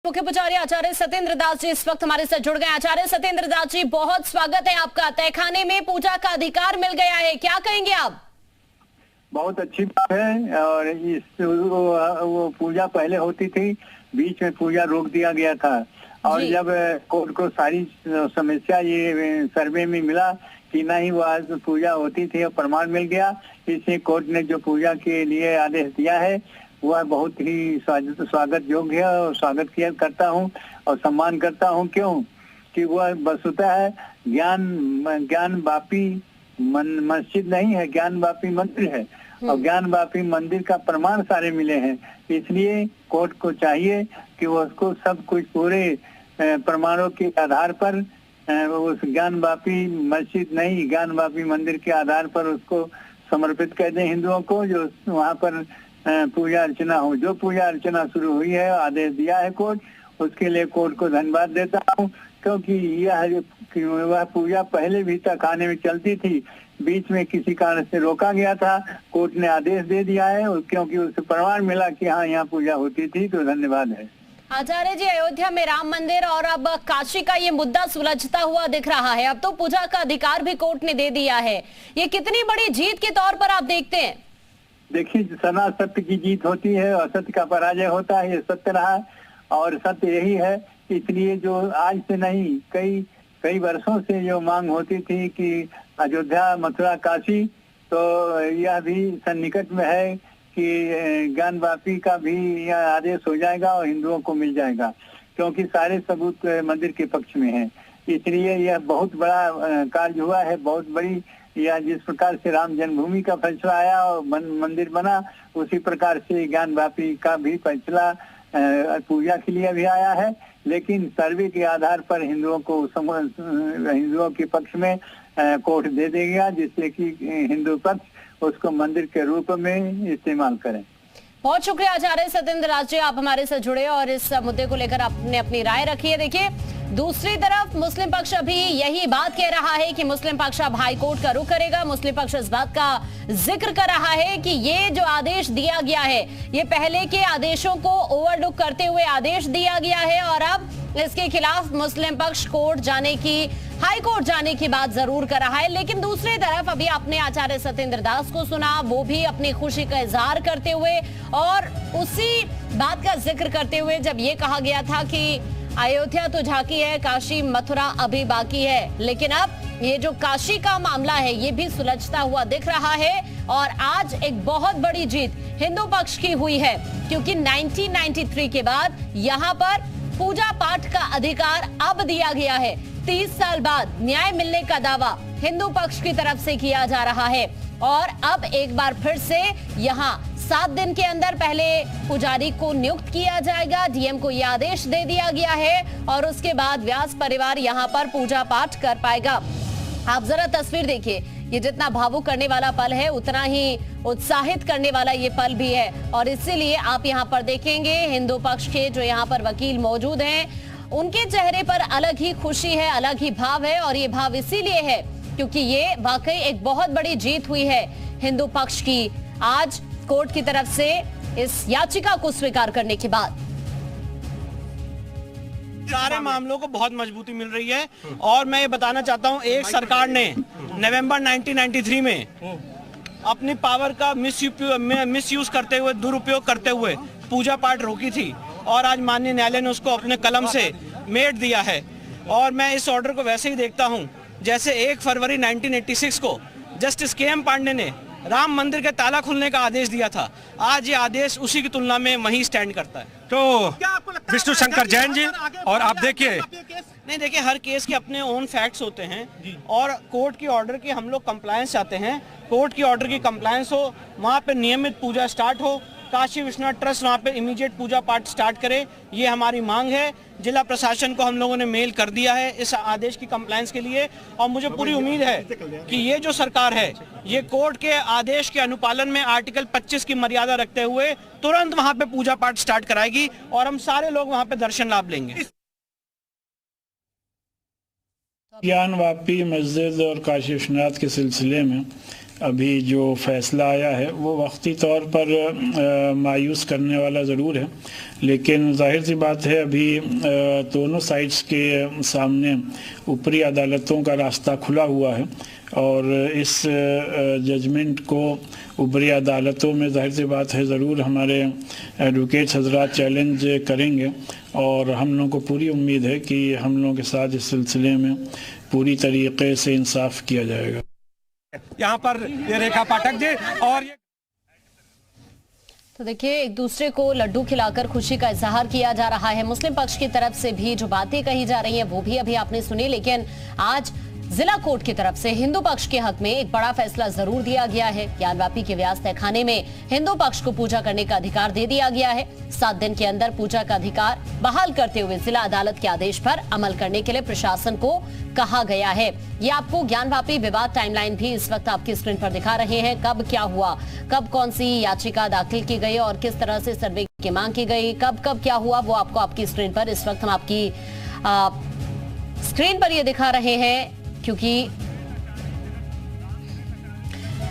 मुख्य पुजारी आचार्य सत्येंद्र दास जी इस वक्त हमारे साथ जुड़ गए। आचार्य सत्येंद्र दास जी, बहुत स्वागत है आपका। तहखाने में पूजा का अधिकार मिल गया है, क्या कहेंगे आप? बहुत अच्छी बात है। और वो पूजा पहले होती थी, बीच में पूजा रोक दिया गया था। और जब कोर्ट को सारी समस्या ये सर्वे में मिला कि नहीं वो आज पूजा होती थी और प्रमाण मिल गया, इसलिए कोर्ट ने जो पूजा के लिए आदेश दिया है वह बहुत ही स्वागत योग्य है और स्वागत किया करता हूँ और सम्मान करता हूँ। क्यों कि वह वस्तुतः है ज्ञान वापी मस्जिद नहीं है, ज्ञान वापी मंदिर है और ज्ञान वापी मंदिर का प्रमाण सारे मिले हैं। इसलिए कोर्ट को चाहिए कि वो उसको सब कुछ पूरे प्रमाणों के आधार पर उस ज्ञान वापी मस्जिद नहीं, ज्ञान वापी मंदिर के आधार पर उसको समर्पित कर दें हिंदुओं को, जो वहाँ पर पूजा अर्चना हो। जो पूजा अर्चना शुरू हुई है, आदेश दिया है कोर्ट, उसके लिए कोर्ट को धन्यवाद देता हूँ। क्योंकि वह पूजा पहले भी तहखाने में चलती थी, बीच में किसी कारण से रोका गया था, कोर्ट ने आदेश दे दिया है क्योंकि उससे प्रमाण मिला कि हाँ यहाँ पूजा होती थी, तो धन्यवाद है। आचार्य जी, अयोध्या में राम मंदिर और अब काशी का ये मुद्दा सुलझता हुआ दिख रहा है। अब तो पूजा का अधिकार भी कोर्ट ने दे दिया है, ये कितनी बड़ी जीत के तौर पर आप देखते हैं? देखिए, सदा सत्य की जीत होती है और सत्य का पराजय होता है, ये सत्य रहा और सत्य यही है। इसलिए जो आज से नहीं कई वर्षों से जो मांग होती थी कि अयोध्या मथुरा काशी, तो यह भी सन्निकट में है कि ज्ञान वापी का भी यह आदेश हो जाएगा और हिंदुओं को मिल जाएगा, क्योंकि सारे सबूत मंदिर के पक्ष में है। इसलिए यह बहुत बड़ा कार्य हुआ है, बहुत बड़ी। यह जिस प्रकार से राम जन्मभूमि का फैसला आया और मंदिर बना, उसी प्रकार से ज्ञान वापी का भी फैसला पूजा के लिए भी आया है। लेकिन सर्वे के आधार पर हिंदुओं के पक्ष में कोर्ट दे देगा, जिससे कि हिंदू पक्ष उसको मंदिर के रूप में इस्तेमाल करें। बहुत शुक्रिया आचार्य सत्येंद्र दास जी, आप हमारे साथ जुड़े और इस मुद्दे को लेकर आपने अपनी राय रखी है। देखिए, दूसरी तरफ मुस्लिम पक्ष अभी यही बात कह रहा है कि मुस्लिम पक्ष अब हाई कोर्ट का रुख करेगा। मुस्लिम पक्ष इस बात का जिक्र कर रहा है कि ये जो आदेश दिया गया है, ये पहले के आदेशों को ओवरलुक करते हुए आदेश दिया गया है और अब इसके खिलाफ मुस्लिम पक्ष हाई कोर्ट जाने की बात जरूर कर रहा है। लेकिन दूसरी तरफ अभी आपने आचार्य सत्येंद्र दास को सुना, वो भी अपनी खुशी का इजहार करते हुए और उसी बात का जिक्र करते हुए जब ये कहा गया था कि अयोध्या तो झांकी है, काशी मथुरा अभी बाकी है, लेकिन अब ये जो काशी का मामला है ये भी सुलझता हुआ दिख रहा है। और आज एक बहुत बड़ी जीत हिंदू पक्ष की हुई है, क्योंकि 1993 के बाद यहाँ पर पूजा पाठ का अधिकार अब दिया गया है। 30 साल बाद न्याय मिलने का दावा हिंदू पक्ष की तरफ से किया जा रहा है और अब एक बार फिर से यहाँ 7 दिन के अंदर पहले पुजारी को नियुक्त किया जाएगा। डीएम को यह आदेश दे दिया गया है और उसके बाद व्यास परिवार यहाँ पर पूजा पाठ कर पाएगा। आप जरा तस्वीर देखिए, ये जितना भावुक करने वाला पल है उतना ही उत्साहित करने वाला ये पल भी है। और इसीलिए आप यहाँ पर देखेंगे हिंदू पक्ष के जो यहाँ पर वकील मौजूद हैं, उनके चेहरे पर अलग ही खुशी है, अलग ही भाव है। और ये भाव इसीलिए है क्योंकि ये वाकई एक बहुत बड़ी जीत हुई है हिंदू पक्ष की आज कोर्ट की तरफ से इस याचिका को स्वीकार करने के बाद। सारे मामलों को बहुत मजबूती मिल रही है। और मैं ये बताना चाहता हूँ, एक सरकार ने नवंबर 1993 में अपनी पावर का मिसयूज करते हुए, दुरुपयोग करते हुए पूजा पाठ रोकी थी और आज माननीय न्यायालय ने उसको अपने कलम से मेट दिया है। और मैं इस ऑर्डर को वैसे ही देखता हूँ जैसे 1 फरवरी 1986 को जस्टिस के.एम. पांडे ने राम मंदिर के ताला खुलने का आदेश दिया था। आज ये आदेश उसी की तुलना में वहीं स्टैंड करता है। तो विष्णु शंकर जैन जी, और आप देखिए, नहीं देखिए, हर केस के अपने ओन फैक्ट्स होते हैं और कोर्ट की ऑर्डर की हम लोग कंप्लायंस चाहते हैं। कोर्ट की ऑर्डर की कंप्लायंस हो, वहाँ पे नियमित पूजा स्टार्ट हो, काशी विश्वनाथ ट्रस्ट वहाँ पे इमीडिएट पूजा पाठ स्टार्ट करे, ये हमारी मांग है। जिला प्रशासन को हम लोगों ने मेल कर दिया है इस आदेश की कंप्लायंस के लिए। और मुझे पूरी उम्मीद है कि ये जो सरकार है, ये कोर्ट के आदेश के अनुपालन में आर्टिकल 25 की मर्यादा रखते हुए तुरंत वहाँ पे पूजा पाठ स्टार्ट कराएगी और हम सारे लोग वहाँ पे दर्शन लाभ लेंगे। ज्ञान वापी मस्जिद और काशी विश्वनाथ के सिलसिले में अभी जो फैसला आया है वो वक्ती तौर पर मायूस करने वाला ज़रूर है, लेकिन जाहिर सी बात है अभी दोनों साइड्स के सामने ऊपरी अदालतों का रास्ता खुला हुआ है और इस जजमेंट को ऊपरी अदालतों में जाहिर सी बात है ज़रूर हमारे एडवोकेट्स हजरात चैलेंज करेंगे और हम लोगों को पूरी उम्मीद है कि हम लोगों के साथ इस सिलसिले में पूरी तरीके से इंसाफ किया जाएगा। यहाँ पर ये रेखा पाठक जी और ये तो देखिए, एक दूसरे को लड्डू खिलाकर खुशी का इजहार किया जा रहा है। मुस्लिम पक्ष की तरफ से भी जो बातें कही जा रही हैं वो भी अभी आपने सुनी, लेकिन आज जिला कोर्ट की तरफ से हिंदू पक्ष के हक में एक बड़ा फैसला जरूर दिया गया है। ज्ञानवापी के व्यास तहखाने में हिंदू पक्ष को पूजा करने का अधिकार दे दिया गया है। 7 दिन के अंदर पूजा का अधिकार बहाल करते हुए जिला अदालत के आदेश पर अमल करने के लिए प्रशासन को कहा गया है। ये आपको ज्ञानवापी विवाद टाइमलाइन भी इस वक्त आपकी स्क्रीन पर दिखा रहे हैं। कब क्या हुआ, कब कौन सी याचिका दाखिल की गई और किस तरह से सर्वे की मांग की गई, कब कब क्या हुआ, वो आपको आपकी स्क्रीन पर इस वक्त हम आपकी स्क्रीन पर ये दिखा रहे हैं। क्योंकि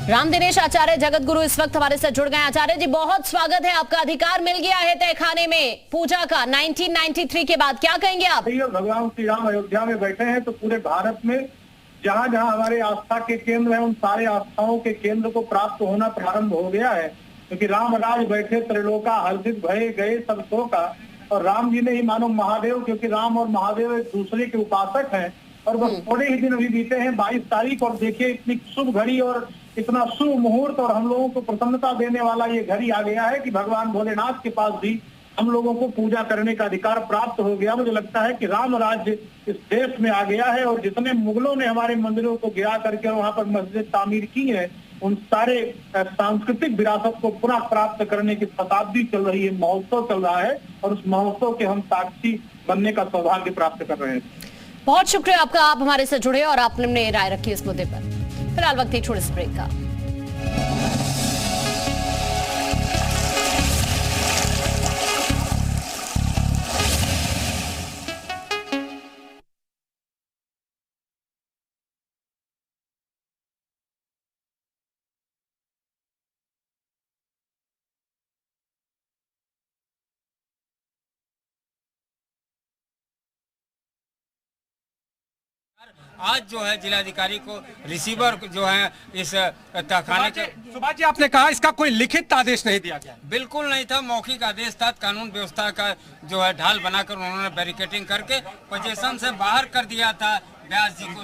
राम दिनेश आचार्य जगत गुरु इस वक्त हमारे साथ जुड़ गए। आचार्य जी, बहुत स्वागत है आपका। अधिकार मिल गया है तहखाने में पूजा का 1993 के बाद, क्या कहेंगे आप? भगवान श्री राम अयोध्या में बैठे हैं तो पूरे भारत में जहाँ जहाँ हमारे आस्था के केंद्र हैं उन सारे आस्थाओं के केंद्र को प्राप्त होना प्रारंभ हो गया है, क्योंकि राम राज बैठे त्रैलोका हर्षित भये गए सब शोका। और राम जी ने ही मानो महादेव, क्योंकि राम और महादेव एक दूसरे के उपासक हैं। और बस थोड़े ही दिन अभी बीते हैं 22 तारीख, और देखिए इतनी शुभ घड़ी और इतना शुभ मुहूर्त और हम लोगों को प्रसन्नता देने वाला ये घड़ी आ गया है कि भगवान भोलेनाथ के पास भी हम लोगों को पूजा करने का अधिकार प्राप्त हो गया। मुझे लगता है कि राम राज्य इस देश में आ गया है और जितने मुगलों ने हमारे मंदिरों को गिरा करके वहां पर मस्जिद तामीर की है, उन सारे सांस्कृतिक विरासत को पुनः प्राप्त करने की शताब्दी चल रही है, महोत्सव चल रहा है और उस महोत्सव के हम साक्षी बनने का सौभाग्य प्राप्त कर रहे हैं। बहुत शुक्रिया आपका, आप हमारे से जुड़े और आपने राय रखी इस मुद्दे पर। फिलहाल वक्त एक छोटे से ब्रेक का। आज जो है जिलाधिकारी को रिसीवर जो है इस तहखाने के सुभाष जी, आपने कहा इसका कोई लिखित आदेश नहीं दिया गया। बिल्कुल नहीं था, मौखिक आदेश था। कानून व्यवस्था का जो है ढाल बनाकर उन्होंने बैरिकेटिंग करके पोजीशन से बाहर कर दिया था व्यास जी को।